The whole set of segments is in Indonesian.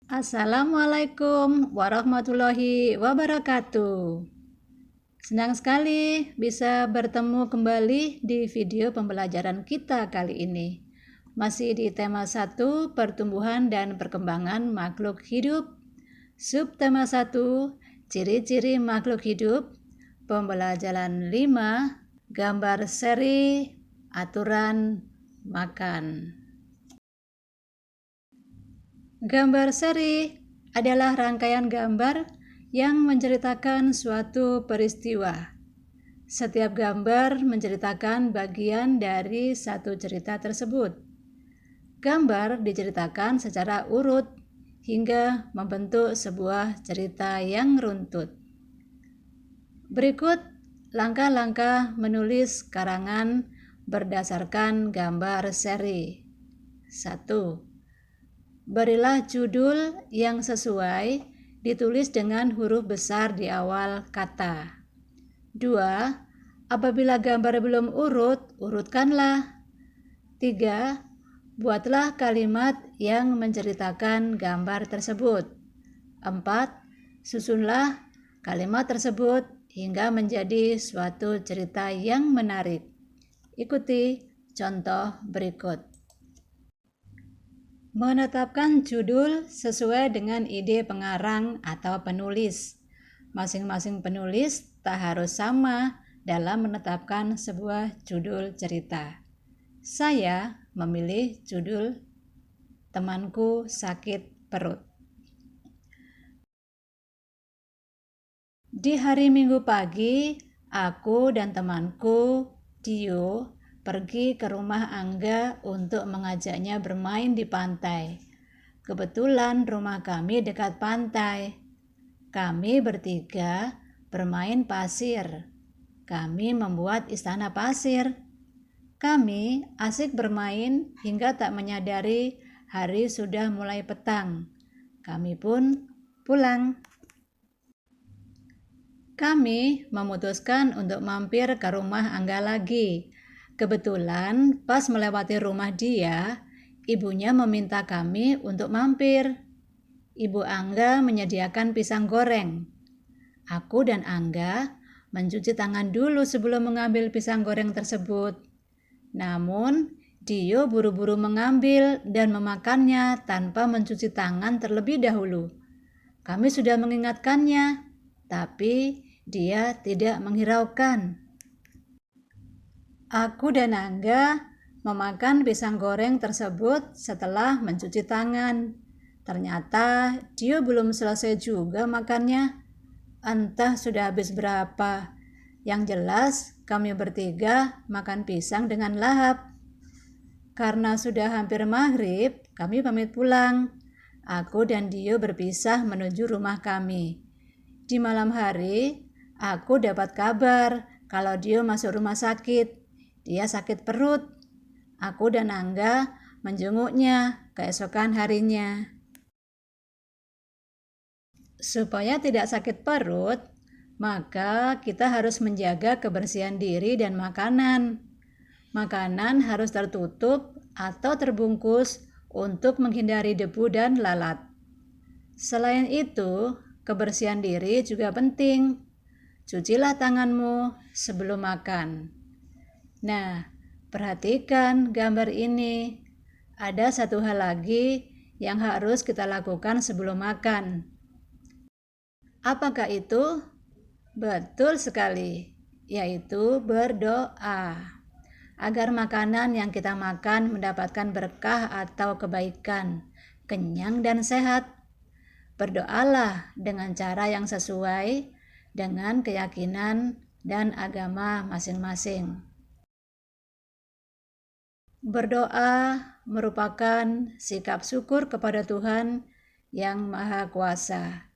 Assalamualaikum warahmatullahi wabarakatuh. Senang sekali bisa bertemu kembali di video pembelajaran kita kali ini. Masih di tema 1, pertumbuhan dan perkembangan makhluk hidup. Subtema 1, ciri-ciri makhluk hidup. Pembelajaran 5, gambar seri, aturan makan. Gambar seri adalah rangkaian gambar yang menceritakan suatu peristiwa. Setiap gambar menceritakan bagian dari satu cerita tersebut. Gambar diceritakan secara urut hingga membentuk sebuah cerita yang runtut. Berikut langkah-langkah menulis karangan berdasarkan gambar seri. 1. Berilah judul yang sesuai, ditulis dengan huruf besar di awal kata. 2. Apabila gambar belum urut, urutkanlah. 3. Buatlah kalimat yang menceritakan gambar tersebut. 4. Susunlah kalimat tersebut hingga menjadi suatu cerita yang menarik. Ikuti contoh berikut. Menetapkan judul sesuai dengan ide pengarang atau penulis. Masing-masing penulis tak harus sama dalam menetapkan sebuah judul cerita. Saya memilih judul Temanku Sakit Perut. Di hari Minggu pagi, aku dan temanku Dio pergi ke rumah Angga untuk mengajaknya bermain di pantai. Kebetulan rumah kami dekat pantai. Kami bertiga bermain pasir. Kami membuat istana pasir. Kami asik bermain hingga tak menyadari hari sudah mulai petang. Kami pun pulang. Kami memutuskan untuk mampir ke rumah Angga lagi. Kebetulan pas melewati rumah dia, ibunya meminta kami untuk mampir. Ibu Angga menyediakan pisang goreng. Aku dan Angga mencuci tangan dulu sebelum mengambil pisang goreng tersebut. Namun, Dio buru-buru mengambil dan memakannya tanpa mencuci tangan terlebih dahulu. Kami sudah mengingatkannya, tapi dia tidak menghiraukan. Aku dan Angga memakan pisang goreng tersebut setelah mencuci tangan. Ternyata dia belum selesai juga makannya. Entah sudah habis berapa. Yang jelas kami bertiga makan pisang dengan lahap. Karena sudah hampir maghrib, kami pamit pulang. Aku dan Dio berpisah menuju rumah kami. Di malam hari, aku dapat kabar kalau Dio masuk rumah sakit. Dia sakit perut. Aku dan Angga menjenguknya keesokan harinya. Supaya tidak sakit perut, maka kita harus menjaga kebersihan diri dan makanan. Makanan harus tertutup atau terbungkus untuk menghindari debu dan lalat. Selain itu, kebersihan diri juga penting. Cucilah tanganmu sebelum makan. Nah, perhatikan gambar ini. Ada satu hal lagi yang harus kita lakukan sebelum makan. Apakah itu? Betul sekali, yaitu berdoa. Agar makanan yang kita makan mendapatkan berkah atau kebaikan, kenyang dan sehat. Berdoalah dengan cara yang sesuai dengan keyakinan dan agama masing-masing. Berdoa merupakan sikap syukur kepada Tuhan yang Maha Kuasa.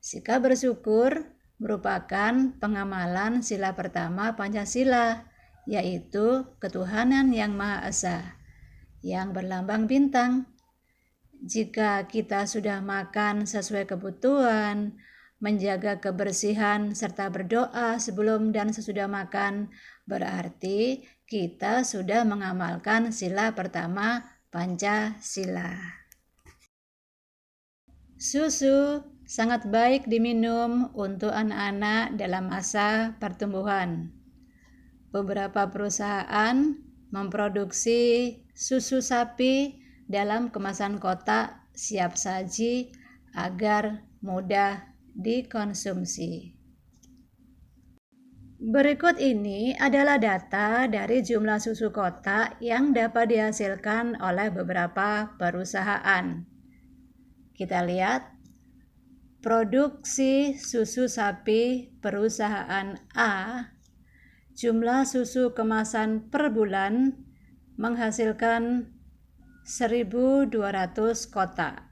Sikap bersyukur merupakan pengamalan sila pertama Pancasila, yaitu ketuhanan yang Maha Esa, yang berlambang bintang. Jika kita sudah makan sesuai kebutuhan, menjaga kebersihan, serta berdoa sebelum dan sesudah makan, berarti kita sudah mengamalkan sila pertama Pancasila. Susu sangat baik diminum untuk anak-anak dalam masa pertumbuhan. Beberapa perusahaan memproduksi susu sapi dalam kemasan kotak siap saji agar mudah dikonsumsi. Berikut ini adalah data dari jumlah susu kotak yang dapat dihasilkan oleh beberapa perusahaan. Kita lihat produksi susu sapi perusahaan A, jumlah susu kemasan per bulan menghasilkan 1.200 kotak.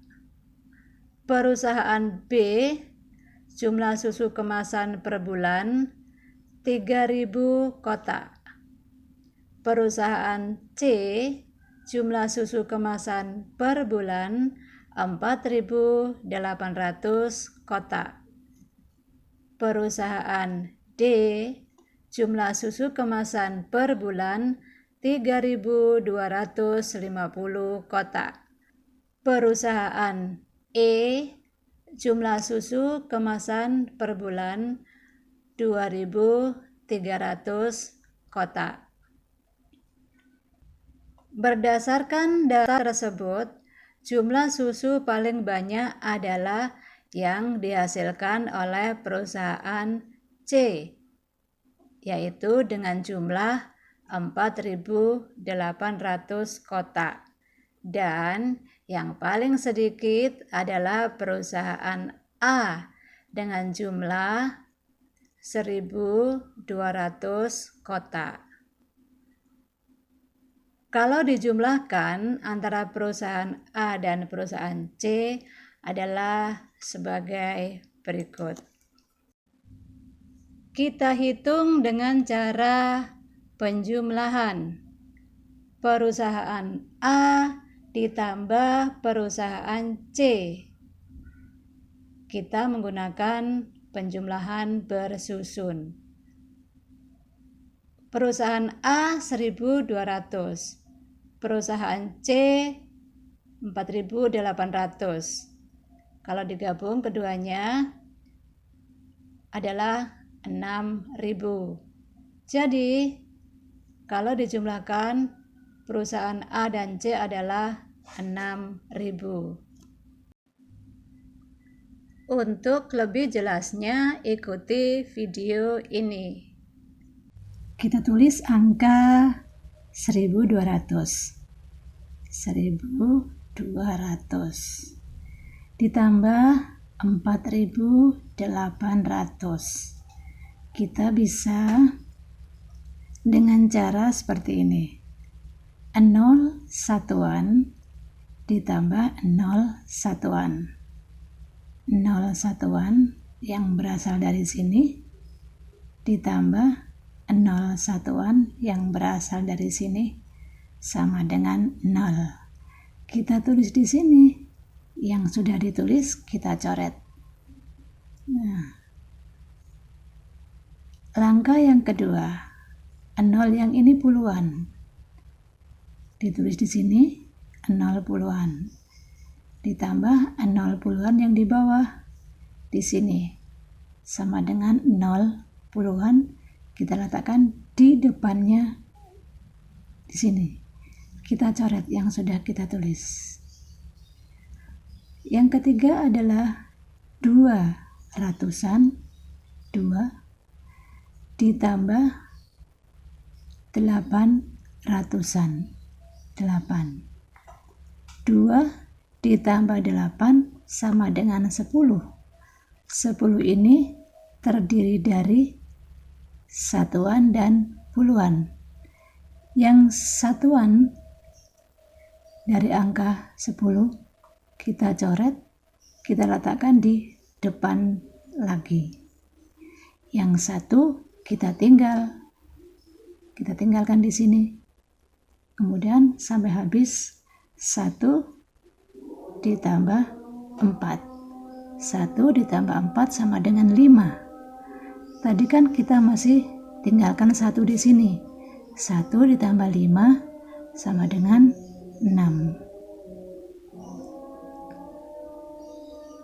Perusahaan B, jumlah susu kemasan per bulan 3.000 kotak. Perusahaan C, jumlah susu kemasan per bulan 4.800 kotak. Perusahaan D, jumlah susu kemasan per bulan 3.250 kotak. Perusahaan E, jumlah susu kemasan per bulan 2.300 kotak. Berdasarkan data tersebut, jumlah susu paling banyak adalah yang dihasilkan oleh perusahaan C, yaitu dengan jumlah 4.800 kotak. Dan yang paling sedikit adalah perusahaan A dengan jumlah 1.200 kotak. Kalau dijumlahkan antara perusahaan A dan perusahaan C adalah sebagai berikut. Kita hitung dengan cara penjumlahan. Perusahaan A ditambah perusahaan C. Kita menggunakan penjumlahan bersusun. Perusahaan A 1.200, perusahaan C 4.800. Kalau digabung keduanya adalah 6.000. Jadi kalau dijumlahkan perusahaan A dan C adalah 6.000. Untuk lebih jelasnya, ikuti video ini. Kita tulis angka 1.200. 1.200 ditambah 4.800. Kita bisa dengan cara seperti ini. 0 satuan ditambah 0 satuan. 0 satuan yang berasal dari sini ditambah 0 satuan yang berasal dari sini sama dengan 0. Kita tulis di sini. Yang sudah ditulis kita coret. Nah, langkah yang kedua, 0 yang ini puluhan. Ditulis di sini 0 puluhan. Ditambah 0 puluhan yang di bawah di sini sama dengan 0 puluhan, kita letakkan di depannya di sini. Kita coret yang sudah kita tulis. Yang ketiga adalah 2 ratusan, 2 ditambah 8 ratusan, 8. 2 ditambah 8 sama dengan 10. 10 ini terdiri dari satuan dan puluhan. Yang satuan dari angka 10 kita coret, kita letakkan di depan lagi. Yang satu kita tinggalkan di sini. Kemudian sampai habis 1 ditambah 4. 1 ditambah 4 sama dengan 5. Tadi kan kita masih tinggalkan 1 di sini. 1 ditambah 5 sama dengan 6.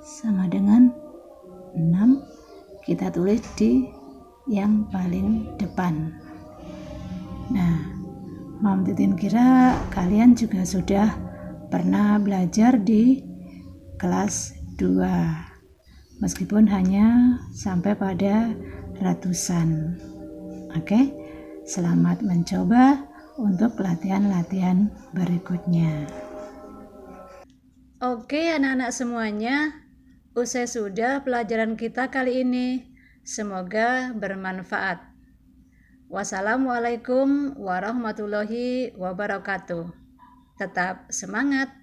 sama dengan 6. Kita tulis di yang paling depan. Nah, Mam Titin kira kalian juga sudah pernah belajar di kelas 2, meskipun hanya sampai pada ratusan. Oke, selamat mencoba untuk latihan-latihan berikutnya. Oke anak-anak semuanya, usai sudah pelajaran kita kali ini. Semoga bermanfaat. Wassalamualaikum warahmatullahi wabarakatuh. Tetap semangat.